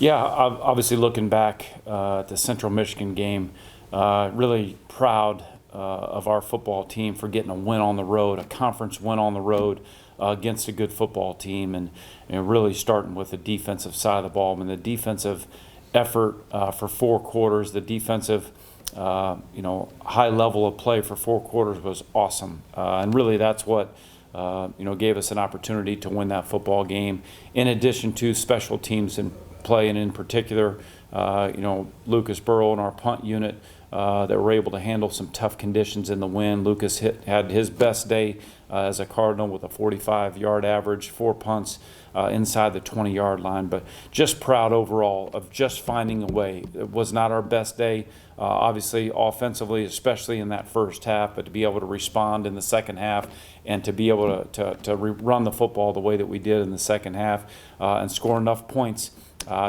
Yeah, obviously looking back at the Central Michigan game, really proud of our football team for getting a win on the road, a conference win on the road against a good football team, and really starting with the defensive side of the ball. I mean, the defensive effort for 4 quarters, the defensive high level of play for 4 quarters was awesome, and really that's what gave us an opportunity to win that football game. In addition to special teams in play, and in particular, Lucas Burrow and our punt unit that were able to handle some tough conditions in the wind. Lucas had his best day as a Cardinal with a 45-yard average, 4 punts inside the 20-yard line. But just proud overall of just finding a way. It was not our best day, obviously offensively, especially in that first half, but to be able to respond in the second half and to be able to run the football the way that we did in the second half and score enough points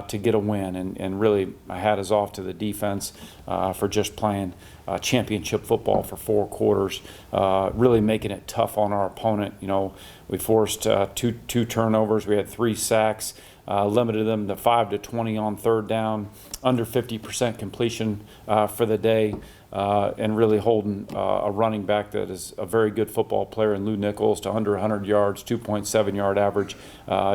to get a win. And really, my hat is off to the defense for just playing championship football for 4 quarters, really making it tough on our opponent. We forced two turnovers. We had 3 sacks, limited them to 5 to 20 on third down, under 50% completion for the day. And really holding a running back that is a very good football player in Lou Nichols to under 100 yards, 2.7-yard average.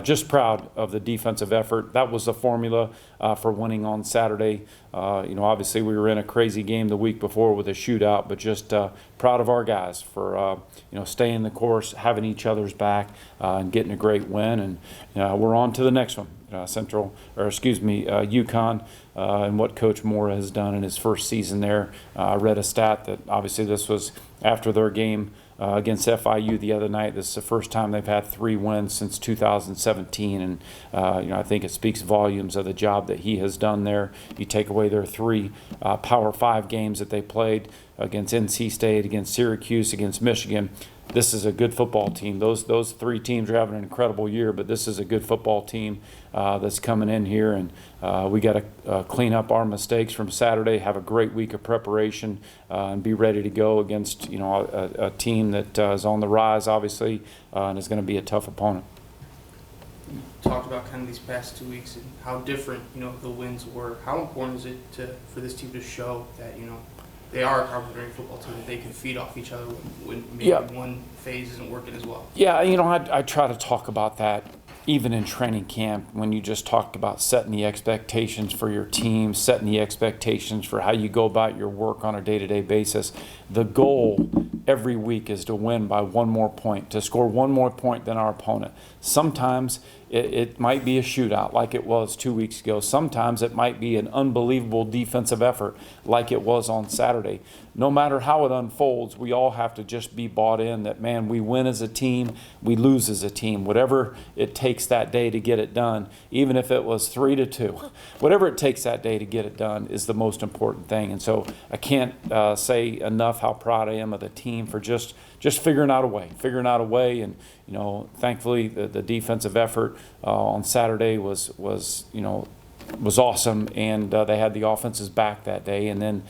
Just proud of the defensive effort. That was the formula for winning on Saturday. Obviously we were in a crazy game the week before with a shootout, but just proud of our guys for staying the course, having each other's back, and getting a great win. And we're on to the next one. UConn, and what Coach Moore has done in his first season there. I read a stat that obviously this was after their game against FIU the other night. This is the first time they've had 3 wins since 2017, and I think it speaks volumes of the job that he has done there. You take away their 3 Power 5 games that they played against NC State, against Syracuse, against Michigan. This is a good football team. Those 3 teams are having an incredible year, but this is a good football team that's coming in here, and we got to clean up our mistakes from Saturday, have a great week of preparation, and be ready to go against a team that is on the rise, obviously, and is going to be a tough opponent. You talked about kind of these past 2 weeks and how different the wins were. How important is it for this team to show that they are a complementary football team, that they can feed off each other when maybe one phase isn't working as well? Yeah, I try to talk about that even in training camp, when you just talked about setting the expectations for your team, setting the expectations for how you go about your work on a day-to-day basis. The goal every week is to win by 1 more point, to score 1 more point than our opponent. Sometimes it might be a shootout like it was 2 weeks ago. Sometimes it might be an unbelievable defensive effort like it was on Saturday. No matter how it unfolds, we all have to just be bought in that, man, we win as a team, we lose as a team. Whatever it takes that day to get it done, even if it was 3-2, whatever it takes that day to get it done is the most important thing. And so I can't say enough how proud I am of the team for just figuring out a way. And thankfully the defensive effort on Saturday was awesome, and they had the offenses back that day. And then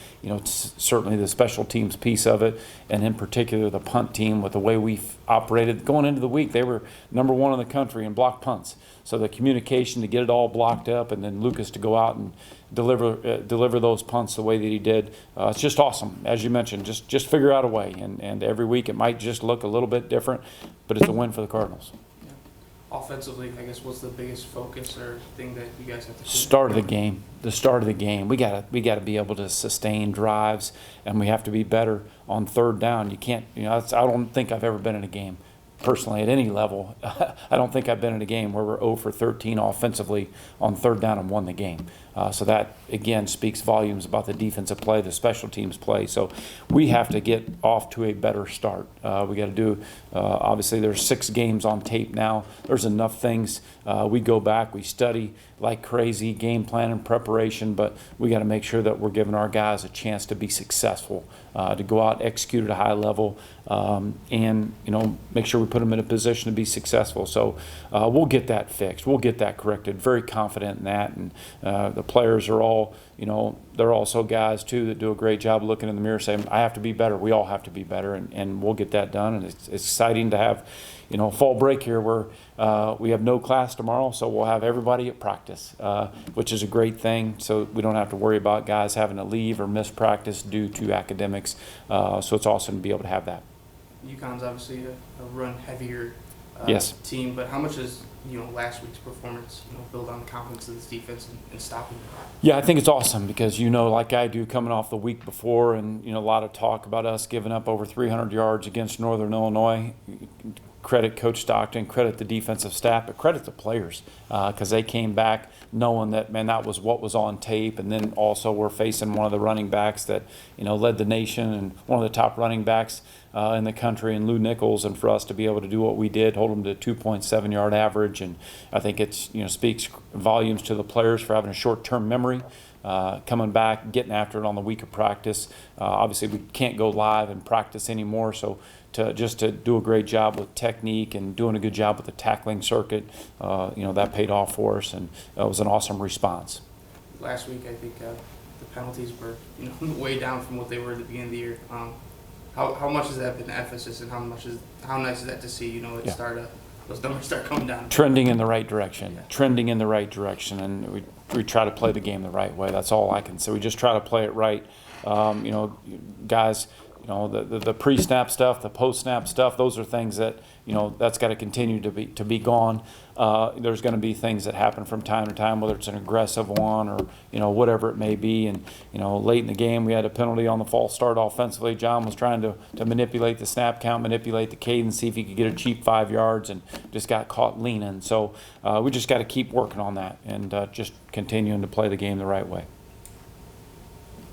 certainly the special teams piece of it, and in particular the punt team, with the way we operated going into the week. They were number 1 in the country in block punts, so the communication to get it all blocked up, and then Lucas to go out and deliver those punts the way that he did. It's just awesome. As you mentioned, just figure out a way, and every week it might just look a little bit different, but it's a win for the Cardinals. Offensively, I guess, what's the biggest focus or thing that you guys have to do? The start of the game. We gotta be able to sustain drives, and we have to be better on third down. You can't. I don't think I've ever been in a game, personally, at any level. I don't think I've been in a game where we're 0 for 13 offensively on third down and won the game. So that, again, speaks volumes about the defensive play, the special teams play. So we have to get off to a better start. We got to do, obviously, there's 6 games on tape now. There's enough things. We go back, we study like crazy, game plan and preparation, but we got to make sure that we're giving our guys a chance to be successful, to go out, execute at a high level, and make sure we put them in a position to be successful. So we'll get that fixed. We'll get that corrected. Very confident in that. And the players are all, they're also guys too that do a great job looking in the mirror saying, I have to be better. We all have to be better, and we'll get that done. And it's exciting to have, fall break here where we have no class tomorrow, so we'll have everybody at practice, which is a great thing. So we don't have to worry about guys having to leave or miss practice due to academics. So it's awesome to be able to have that. UConn's obviously a run heavier Yes. team, but how much is last week's performance build on the confidence of this defense and stopping them? Yeah, I think it's awesome because like I do, coming off the week before, and a lot of talk about us giving up over 300 yards against Northern Illinois. Credit Coach Stockton, credit the defensive staff, but credit the players because they came back knowing that, man, that was what was on tape. And then also we're facing one of the running backs that, led the nation and one of the top running backs in the country, and Lou Nichols. And for us to be able to do what we did, hold them to 2.7 yard average, and I think it's speaks volumes to the players for having a short-term memory. Coming back, getting after it on the week of practice. Obviously, we can't go live and practice anymore, so to do a great job with technique and doing a good job with the tackling circuit, that paid off for us, and it was an awesome response. Last week, I think the penalties were way down from what they were at the beginning of the year. How much has that been the emphasis, and how nice is that to see those numbers start coming down? Trending in the right direction. Yeah. Trending in the right direction, and we try to play the game the right way. That's all I can say. We just try to play it right. Guys, the pre-snap stuff, the post-snap stuff, those are things that, that's got to continue to be gone. There's going to be things that happen from time to time, whether it's an aggressive one or, whatever it may be. And, late in the game, we had a penalty on the false start offensively. John was trying to manipulate the snap count, manipulate the cadence, see if he could get a cheap 5 yards, and just got caught leaning. So we just got to keep working on that and just continuing to play the game the right way.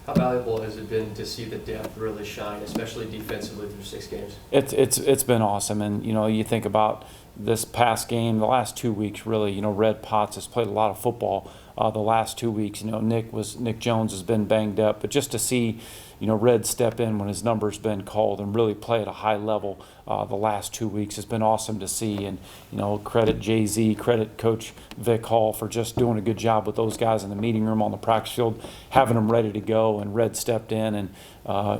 How valuable has it been to see the depth really shine, especially defensively through 6 games? It's been awesome, and you think about this past game, the last 2 weeks really. Red Potts has played a lot of football the last 2 weeks. Nick Jones has been banged up, but just to see Red step in when his number's been called and really play at a high level the last 2 weeks has been awesome to see. And credit Jay-Z, credit Coach Vic Hall for just doing a good job with those guys in the meeting room, on the practice field, having them ready to go. And Red stepped in and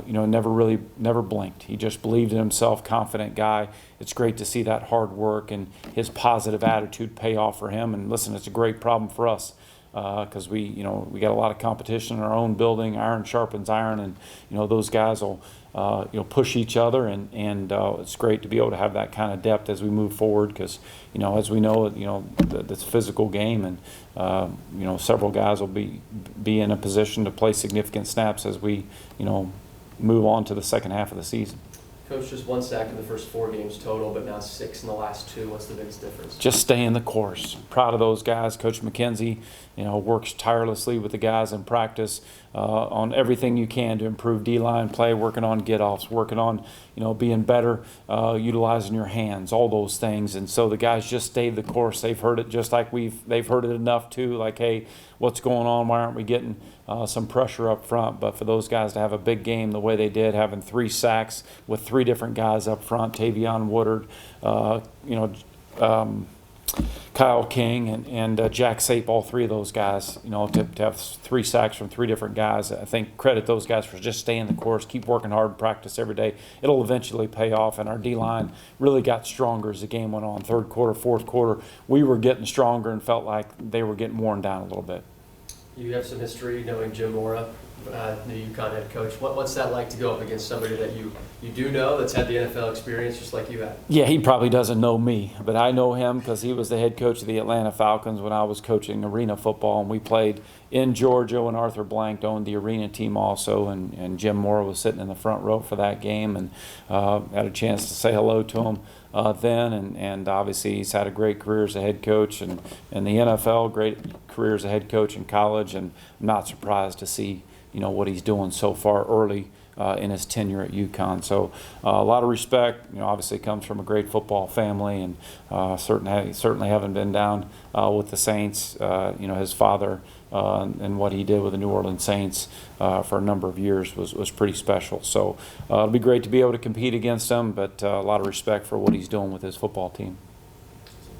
never blinked. He just believed in himself, confident guy. It's great to see that hard work and his positive attitude pay off for him. And listen, it's a great problem for us. Because we got a lot of competition in our own building. Iron sharpens iron, and those guys will push each other, and it's great to be able to have that kind of depth as we move forward. Because as we know, it's a physical game, and several guys will be in a position to play significant snaps as we move on to the second half of the season. Coach, just 1 sack in the first 4 games total, but now 6 in the last 2. What's the biggest difference? Just staying the course. Proud of those guys. Coach McKenzie, works tirelessly with the guys in practice on everything you can to improve D-line play, working on get-offs, working on, being better, utilizing your hands, all those things. And so the guys just stayed the course. They've heard it just like they've heard it enough too, like, hey, what's going on? Why aren't we getting some pressure up front? But for those guys to have a big game the way they did, having 3 sacks with 3 different guys up front, Tavion Woodard, Kyle King and Jack Sape, all 3 of those guys, to have 3 sacks from 3 different guys. I think credit those guys for just staying the course, keep working hard in practice every day. It'll eventually pay off, and our D-line really got stronger as the game went on. 3rd quarter, 4th quarter, we were getting stronger and felt like they were getting worn down a little bit. You have some history knowing Jim Mora, the UConn head coach. What's that like to go up against somebody that you do know that's had the NFL experience just like you had? Yeah, he probably doesn't know me, but I know him because he was the head coach of the Atlanta Falcons when I was coaching arena football, and we played in Georgia when Arthur Blank owned the arena team also, and Jim Mora was sitting in the front row for that game, and had a chance to say hello to him then, and obviously he's had a great career as a head coach and in the NFL, great career as a head coach in college, and I'm not surprised to see what he's doing so far early in his tenure at UConn. So a lot of respect. Obviously comes from a great football family, and certainly haven't been down with the Saints. His father and what he did with the New Orleans Saints for a number of years was pretty special. So it'll be great to be able to compete against him, but a lot of respect for what he's doing with his football team.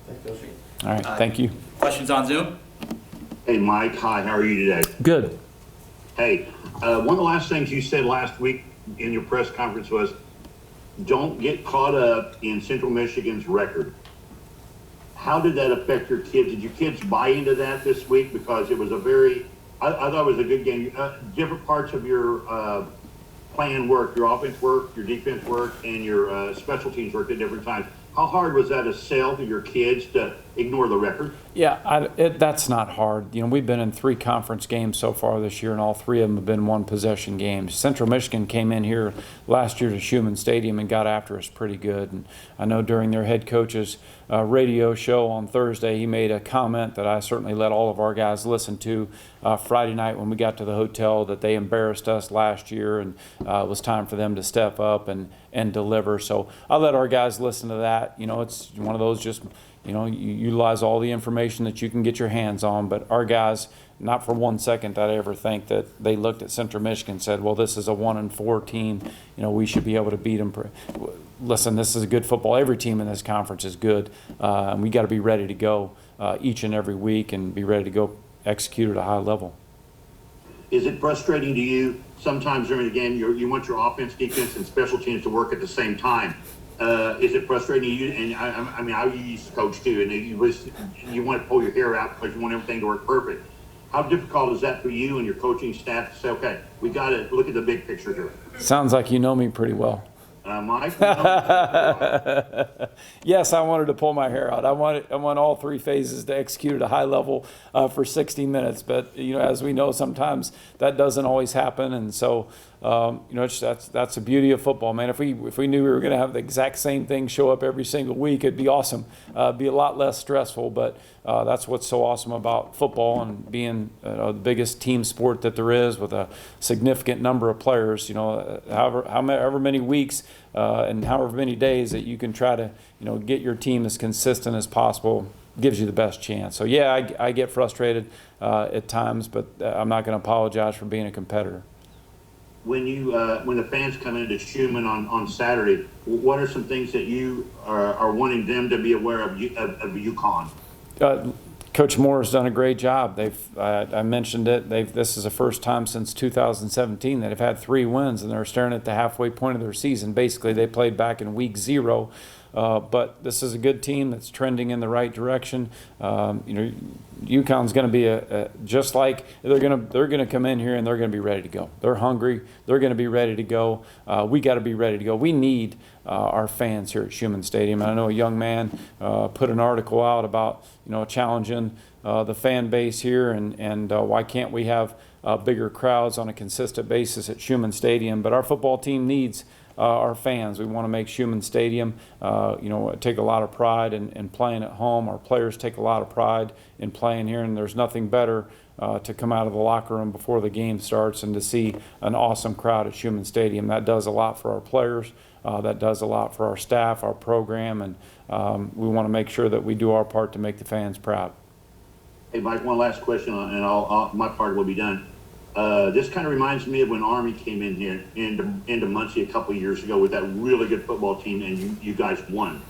Thank you, Coach. All right, thank you. Questions on Zoom? Hey, Hey, Mike. Hi, how are you today? Good. Hey, one of the last things you said last week in your press conference was, don't get caught up in Central Michigan's record. How did that affect your kids? Did your kids buy into that this week? Because it was a very, I thought it was a good game. Different parts of your plan work, your offense work, your defense work, and your special teams worked at different times. How hard was that to sell to your kids to ignore the record? Yeah, that's not hard. We've been in 3 conference games so far this year, and all 3 of them have been one-possession games. Central Michigan came in here last year to Schumann Stadium and got after us pretty good. And I know during their head coach's radio show on Thursday, he made a comment that I certainly let all of our guys listen to Friday night when we got to the hotel, that they embarrassed us last year, and it was time for them to step up and deliver. So I let our guys listen to that. It's one of those just – you utilize all the information that you can get your hands on, but our guys, not for one second did I ever think that they looked at Central Michigan and said, well, this is a 1-4 team. We should be able to beat them. Listen, this is a good football. Every team in this conference is good, and we got to be ready to go each and every week and be ready to go execute at a high level. Is it frustrating to you sometimes during the game you want your offense, defense, and special teams to work at the same time? Is it frustrating to you? And I used to coach too, and you want to pull your hair out because you want everything to work perfect. How difficult is that for you and your coaching staff to say, okay, we got to look at the big picture here? Sounds like you know me pretty well. Mike? Yes, I wanted to pull my hair out. I want all 3 phases to execute at a high level for 60 minutes. But as we know, sometimes that doesn't always happen, and so that's the beauty of football, man. If we knew we were going to have the exact same thing show up every single week, it'd be awesome. It'd be a lot less stressful. But that's what's so awesome about football and being the biggest team sport that there is, with a significant number of players. However many weeks and however many days that you can try to get your team as consistent as possible gives you the best chance. So yeah, I get frustrated at times, but I'm not going to apologize for being a competitor. When the fans come into Schumann on Saturday, what are some things that you are wanting them to be aware of UConn? Coach Moore has done a great job. I mentioned it. This is the first time since 2017 that they've had 3 wins, and they're staring at the halfway point of their season. Basically, they played back in week 0. But this is a good team that's trending in the right direction. UConn's going to be just like they're going to come in here and they're going to be ready to go. They're hungry. They're going to be ready to go. We got to be ready to go. We need our fans here at Schumann Stadium. And I know a young man put an article out about challenging the fan base here and why can't we have bigger crowds on a consistent basis at Schumann Stadium. But our football team needs our fans. We want to make Schumann Stadium, take a lot of pride in playing at home. Our players take a lot of pride in playing here, and there's nothing better to come out of the locker room before the game starts and to see an awesome crowd at Schumann Stadium. That does a lot for our players. That does a lot for our staff, our program, and we want to make sure that we do our part to make the fans proud. Hey, Mike, one last question, and my part will be done. This kind of reminds me of when Army came in here into Muncie a couple of years ago with that really good football team, and you guys won.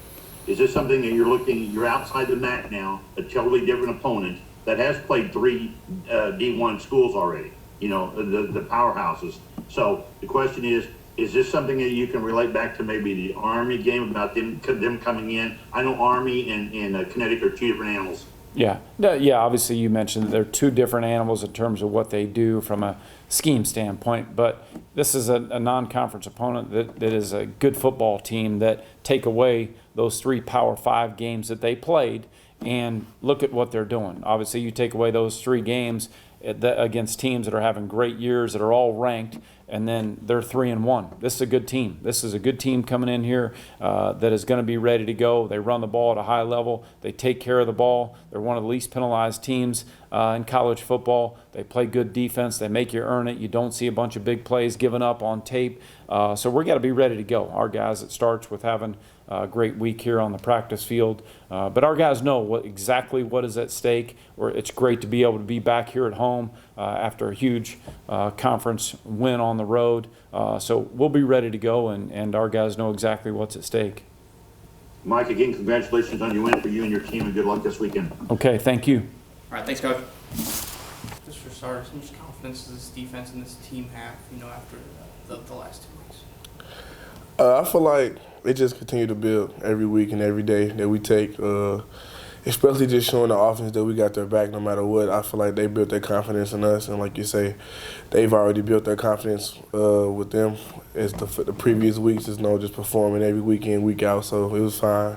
Is this something that you're outside the MAC now, a totally different opponent that has played 3 D1 schools already, the powerhouses. So the question is this something that you can relate back to maybe the Army game about them coming in? I know Army and Connecticut are 2 different animals. Yeah. Obviously, you mentioned that they're 2 different animals in terms of what they do from a scheme standpoint. But this is a non-conference opponent that is a good football team that take away those 3 Power 5 games that they played and look at what they're doing. Obviously, you take away those 3 games against teams that are having great years, that are all ranked, and then they're 3-1. This is a good team. This is a good team coming in here that is going to be ready to go. They run the ball at a high level. They take care of the ball. They're one of the least penalized teams in college football. They play good defense. They make you earn it. You don't see a bunch of big plays given up on tape. So we're got to be ready to go. Our guys, it starts with having a great week here on the practice field. But our guys know exactly what is at stake. It's great to be able to be back here at home after a huge conference win on the road. So we'll be ready to go, and our guys know exactly what's at stake. Mike, again, congratulations on your win for you and your team, and good luck this weekend. Okay, thank you. All right, thanks, Coach. starters, how much confidence does this defense and this team have, after the last 2 weeks? I feel like they just continue to build every week and every day that we take, especially just showing the offense that we got their back no matter what. I feel like they built their confidence in us, and like you say, they've already built their confidence with them as the previous weeks, just performing every week in, week out, so it was fine.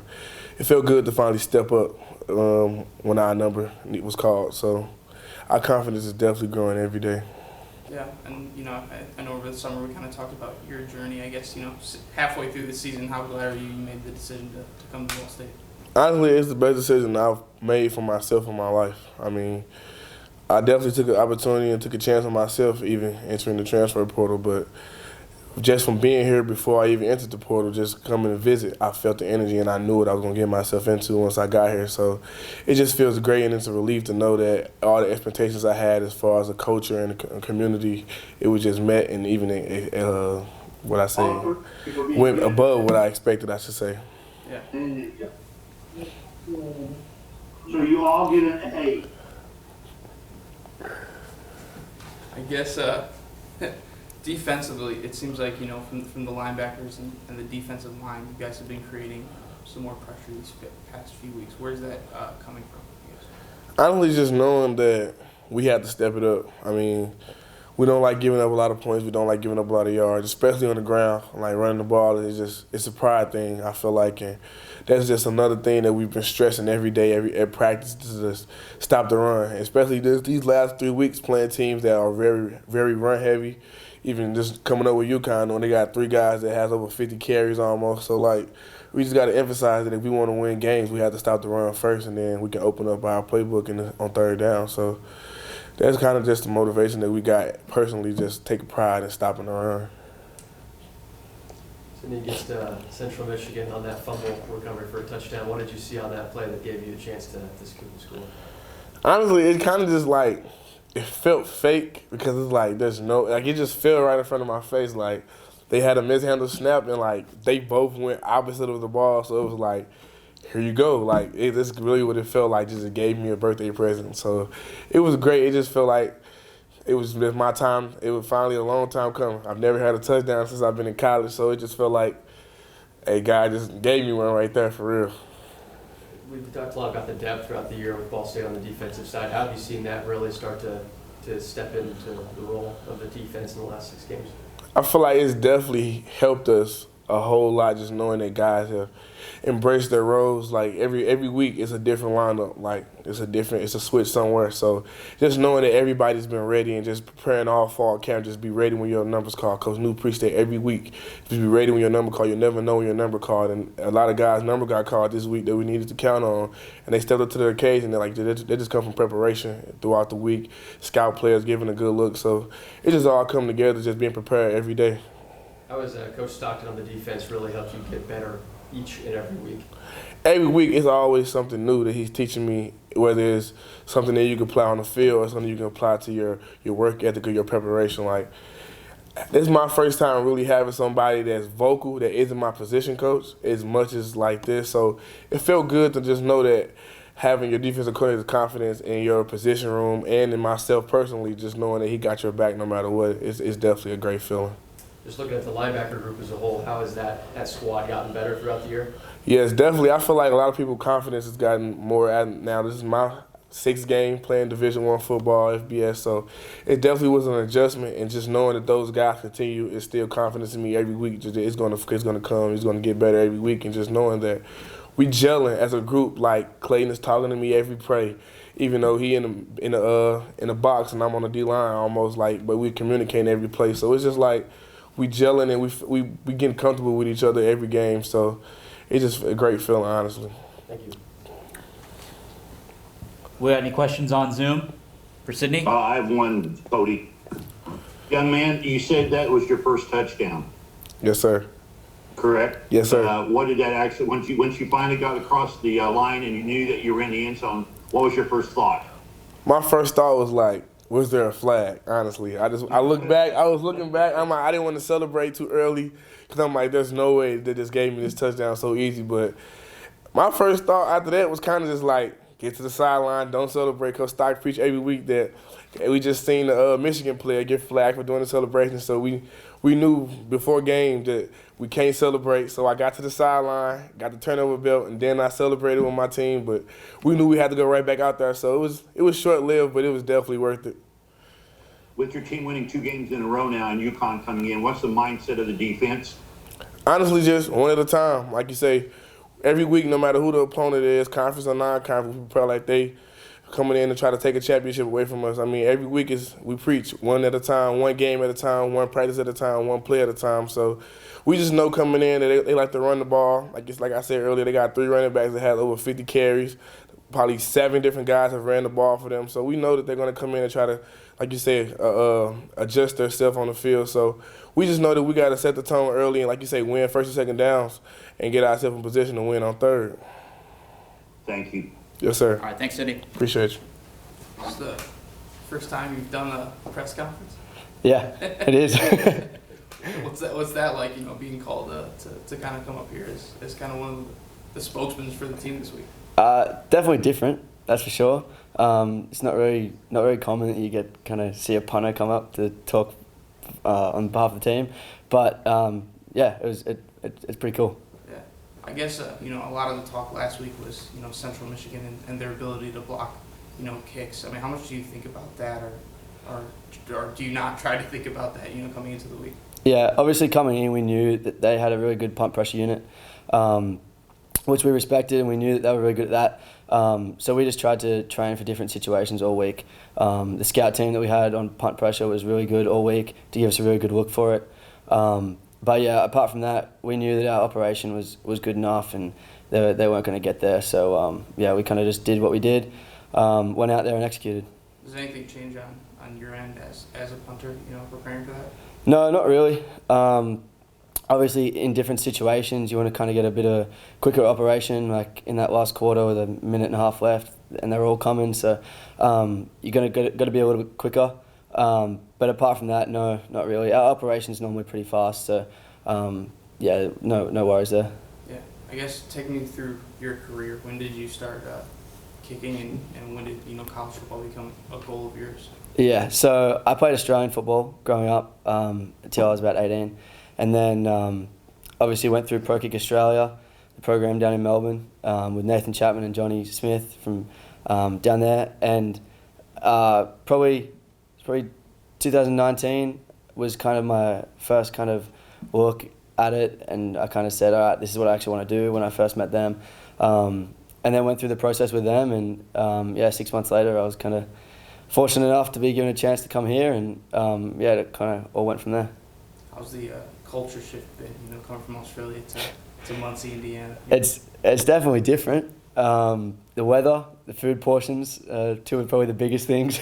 It felt good to finally step up when our number was called, so our confidence is definitely growing every day. Yeah, and I know over the summer we kind of talked about your journey. I guess halfway through the season, how glad are you made the decision to come to Ball State? Honestly, it's the best decision I've made for myself in my life. I mean, I definitely took an opportunity and took a chance on myself even entering the transfer portal, but just from being here before I even entered the portal, just coming to visit, I felt the energy and I knew what I was going to get myself into once I got here. So it just feels great, and it's a relief to know that all the expectations I had as far as a culture and a community, it was just met, and even what I say went above what I expected, I should say. Yeah. So you all get an A. I guess defensively, it seems like from the linebackers and the defensive line, you guys have been creating some more pressure these past few weeks. Where's that coming from? I guess? Honestly, just knowing that we had to step it up. I mean, we don't like giving up a lot of points. We don't like giving up a lot of yards, especially on the ground. Like running the ball it's a pride thing, I feel like, and that's just another thing that we've been stressing every day, at practice, to just stop the run. Especially these last 3 weeks playing teams that are very, very run heavy. Even just coming up with UConn when they got 3 guys that has over 50 carries almost. So like, we just got to emphasize that if we want to win games, we have to stop the run first, and then we can open up our playbook on third down. So that's kind of just the motivation that we got personally, just take pride in stopping the run. Sidney gets to Central Michigan on that fumble recovery for a touchdown. What did you see on that play that gave you the chance to scoop and score? Honestly, it kind of just like, it felt fake because it's like there's no, like it just fell right in front of my face. Like they had a mishandled snap and like they both went opposite of the ball. So it was like, here you go. Like this is really what it felt like. Just gave me a birthday present. So it was great. It just felt like it was just my time. It was finally a long time coming. I've never had a touchdown since I've been in college. So it just felt like a guy just gave me one right there for real. We've talked a lot about the depth throughout the year with Ball State on the defensive side. How have you seen that really start to step into the role of the defense in the last 6 games? I feel like it's definitely helped us a whole lot, just knowing that guys have embraced their roles. Like every week it's a different lineup. Like it's a switch somewhere. So just knowing that everybody's been ready and just preparing all fall camp, just be ready when your number's called. Coach New preached that every week. Just be ready when your number called. You'll never know when your number called. And a lot of guys' number got called this week that we needed to count on, and they stepped up to their occasion. They just come from preparation throughout the week. Scout players giving a good look. So it just all come together, just being prepared every day. How has Coach Stockton on the defense really helped you get better each and every week? Every week it's always something new that he's teaching me, whether it's something that you can apply on the field or something you can apply to your work ethic or your preparation. Like, this is my first time really having somebody that's vocal, that isn't my position coach, as much as like this. So it felt good to just know that having your defensive coordinator's confidence in your position room and in myself personally, just knowing that he got your back no matter what, it's definitely a great feeling. Just looking at the linebacker group as a whole, how has that squad gotten better throughout the year? Yes, definitely. I feel like a lot of people's confidence has gotten more now. This is my 6th game playing Division I football, FBS, so it definitely was an adjustment. And just knowing that those guys continue instill confidence in me every week. It's gonna come. It's gonna get better every week. And just knowing that we gelling as a group. Like Clayton is talking to me every play, even though he in the box and I'm on the D line almost like, but we communicating every play. So it's just like, we gelling and we getting comfortable with each other every game. So it's just a great feeling, honestly. Thank you. We got any questions on Zoom for Sidney? I have one, Cody. Young man, you said that was your first touchdown, Yes, sir. correct? Yes, sir. What did that actually, once you finally got across the line and you knew that you were in the end zone, what was your first thought? My first thought was like, was there a flag? Honestly, I looked back. I was looking back. I'm like, I didn't want to celebrate too early because I'm like, there's no way they just gave me this touchdown so easy. But my first thought after that was kind of just like, get to the sideline, don't celebrate. Coach Stock preach every week that we just seen the Michigan player get flagged for doing the celebration, so we knew before game that we can't celebrate. So I got to the sideline, got the turnover belt, and then I celebrated with my team. But we knew we had to go right back out there, so it was short-lived, but it was definitely worth it. With your team winning 2 games in a row now and UConn coming in, what's the mindset of the defense? Honestly, just one at a time. Like you say, every week, no matter who the opponent is, conference or non-conference, we prepare like they coming in to try to take a championship away from us. I mean, every week we preach one at a time, one game at a time, one practice at a time, one play at a time. So we just know coming in that they like to run the ball. Like I said earlier, they got 3 running backs that had over 50 carries. Probably 7 different guys have ran the ball for them. So we know that they're going to come in and try to, like you said, adjust themselves on the field. So we just know that we got to set the tone early and, like you say, win first and second downs and get ourselves in position to win on third. Thank you. Yes, sir. All right, thanks, Sidney. Appreciate you. It's the first time you've done a press conference. Yeah, it is. What's that like? Being called to kind of come up here as kind of one of the spokesmen for the team this week. Definitely different, that's for sure. It's not very common that you get kind of see a punter come up to talk on behalf of the team, but yeah, it's pretty cool. Yeah, I guess a lot of the talk last week was Central Michigan and their ability to block kicks. I mean, how much do you think about that, or do you not try to think about that coming into the week? Yeah, obviously coming in, we knew that they had a really good punt pressure unit, which we respected, and we knew that they were really good at that. So we just tried to train for different situations all week. The scout team that we had on punt pressure was really good all week to give us a really good look for it. But yeah, apart from that, we knew that our operation was good enough, and they weren't going to get there. So yeah, we kind of just did what we did, went out there and executed. Does anything change on your end as a punter, preparing for that? No, not really. Obviously, in different situations, you want to kind of get a bit of quicker operation, like in that last quarter with a minute and a half left, and they're all coming. So you're got to be a little bit quicker. But apart from that, no, not really. Our operation's normally pretty fast, so yeah, no worries there. Yeah, I guess taking me through your career, when did you start kicking, and when did college football become a goal of yours? Yeah, so I played Australian football growing up until I was about 18. And then obviously went through Pro Kick Australia, the program down in Melbourne, with Nathan Chapman and Johnny Smith from down there. And probably 2019 was kind of my first kind of look at it, and I kind of said, all right, this is what I actually want to do when I first met them. And then went through the process with them, and yeah, 6 months later I was kind of fortunate enough to be given a chance to come here, and yeah, it kind of all went from there. How's the culture shift been, coming from Australia to Muncie, Indiana? It's definitely different. The weather, the food portions, two are probably the biggest things.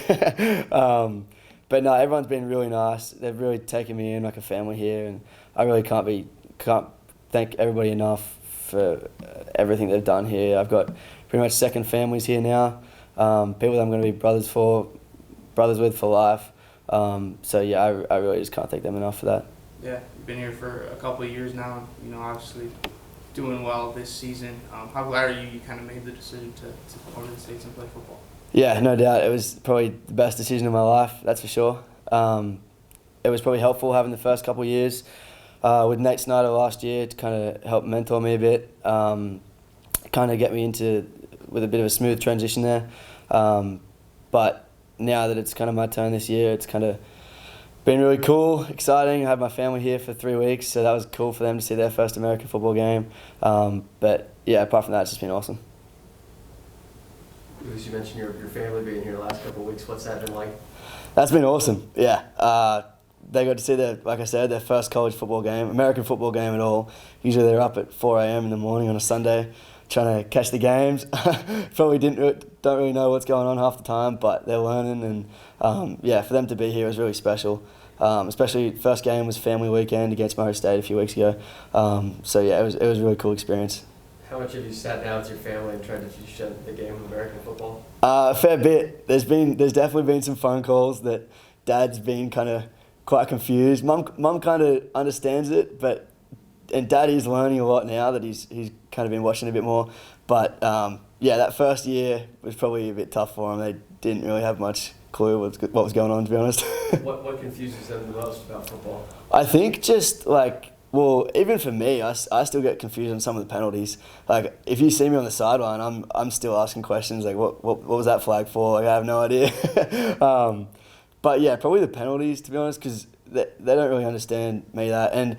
But no, everyone's been really nice. They've really taken me in like a family here, and I really can't thank everybody enough for everything they've done here. I've got pretty much second families here now. People that I'm going to be brothers with for life. So yeah, I really just can't thank them enough for that. Yeah, you've been here for a couple of years now, obviously doing well this season. How glad are you kind of made the decision to come over to the States and play football? Yeah, no doubt. It was probably the best decision of my life, that's for sure. It was probably helpful having the first couple of years with Nate Snyder last year to kind of help mentor me a bit, kind of get me with a bit of a smooth transition there. But now that it's kind of my turn this year, it's kind of been really cool, exciting. I had my family here for 3 weeks, so that was cool for them to see their first American football game. But yeah, apart from that, it's just been awesome. You mentioned your family being here the last couple of weeks. What's that been like? That's been awesome, yeah. They got to see their first college football game, American football game at all. Usually they're up at 4 a.m. in the morning on a Sunday trying to catch the games. Probably don't really know what's going on half the time, but they're learning, and yeah, for them to be here was really special. Especially first game was family weekend against Murray State a few weeks ago. So yeah, it was a really cool experience. How much have you sat down with your family and tried to teach them the game of American football? A fair bit. There's definitely been some phone calls that Dad's been kind of quite confused. Mum kind of understands it, and Daddy's learning a lot now that he's kind of been watching a bit more. But yeah, that first year was probably a bit tough for them. They didn't really have much clue what was going on, to be honest. What confuses them the most about football? I think just like, well, even for me, I still get confused on some of the penalties. Like, if you see me on the sideline, I'm still asking questions like, what was that flag for? Like, I have no idea. But yeah, probably the penalties, to be honest, because they don't really understand me that. And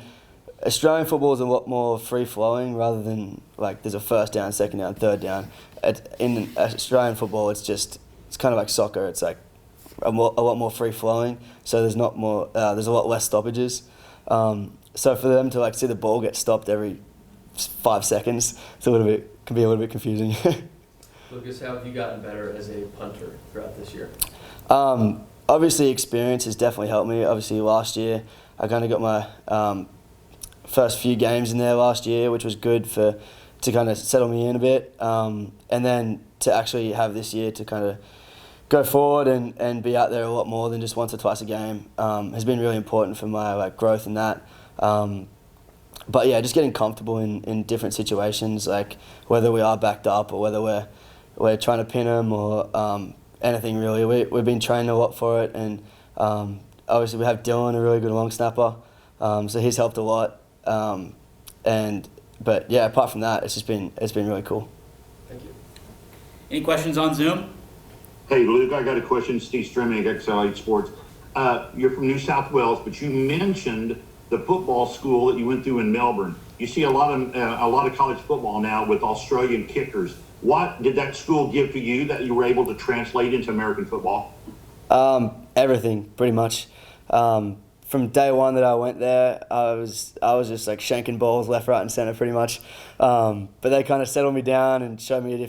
Australian football is a lot more free-flowing rather than, like, there's a first down, second down, third down. In Australian football, it's kind of like soccer. It's like a lot more free-flowing, so there's a lot less stoppages. So for them to, like, see the ball get stopped every 5 seconds, can be a little bit confusing. Lucas, how have you gotten better as a punter throughout this year? Obviously, experience has definitely helped me. Obviously, last year, I kind of got my first few games in there last year, which was good to kind of settle me in a bit. And then to actually have this year to kind of go forward and be out there a lot more than just once or twice a game has been really important for my, like, growth in that. But yeah, just getting comfortable in different situations, like whether we are backed up or whether we're trying to pin them or anything really. We've been training a lot for it, and obviously we have Dylan, a really good long snapper, so he's helped a lot. But yeah, apart from that, it's been really cool. Thank you. Any questions on Zoom? Hey, Luke, I got a question. Steve Strimming, XLH Sports. You're from New South Wales, but you mentioned the football school that you went through in Melbourne. You see a lot of college football now with Australian kickers. What did that school give to you that you were able to translate into American football? Everything, pretty much. From day one that I went there, I was just like shanking balls left, right, and centre, pretty much. But they kind of settled me down and showed me a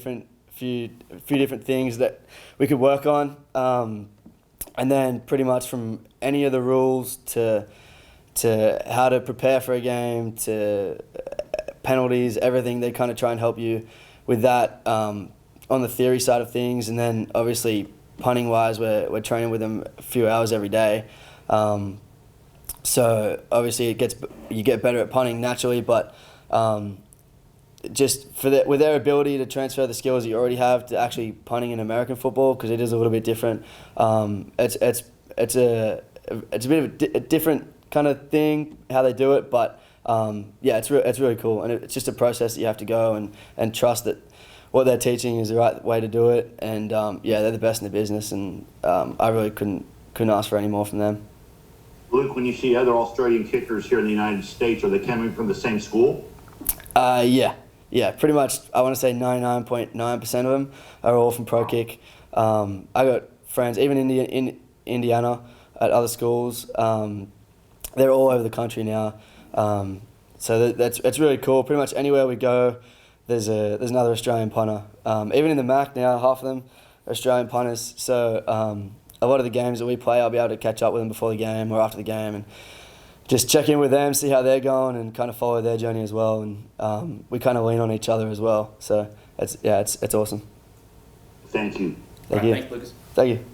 few different things that we could work on. And then pretty much from any of the rules to how to prepare for a game to penalties, everything, they kind of try and help you with that on the theory side of things. And then obviously punting wise, we're training with them a few hours every day. So obviously you get better at punting naturally, but just with their ability to transfer the skills that you already have to actually punting in American football, because it is a little bit different. It's a bit of a different kind of thing how they do it, but yeah, it's really cool, and it's just a process that you have to go and trust that what they're teaching is the right way to do it. And yeah, they're the best in the business, and I really couldn't ask for any more from them. Luke, when you see other Australian kickers here in the United States, are they coming from the same school? Yeah, pretty much. I want to say 99.9% of them are all from Pro Kick. I got friends, even in Indiana, at other schools. They're all over the country now. So that's really cool. Pretty much anywhere we go, there's another Australian punter. Even in the MAC now, half of them are Australian punters. So a lot of the games that we play, I'll be able to catch up with them before the game or after the game and just check in with them, see how they're going, and kind of follow their journey as well. And we kind of lean on each other as well. So it's awesome. Thank you. Thank you. Thanks, Lucas. Thank you.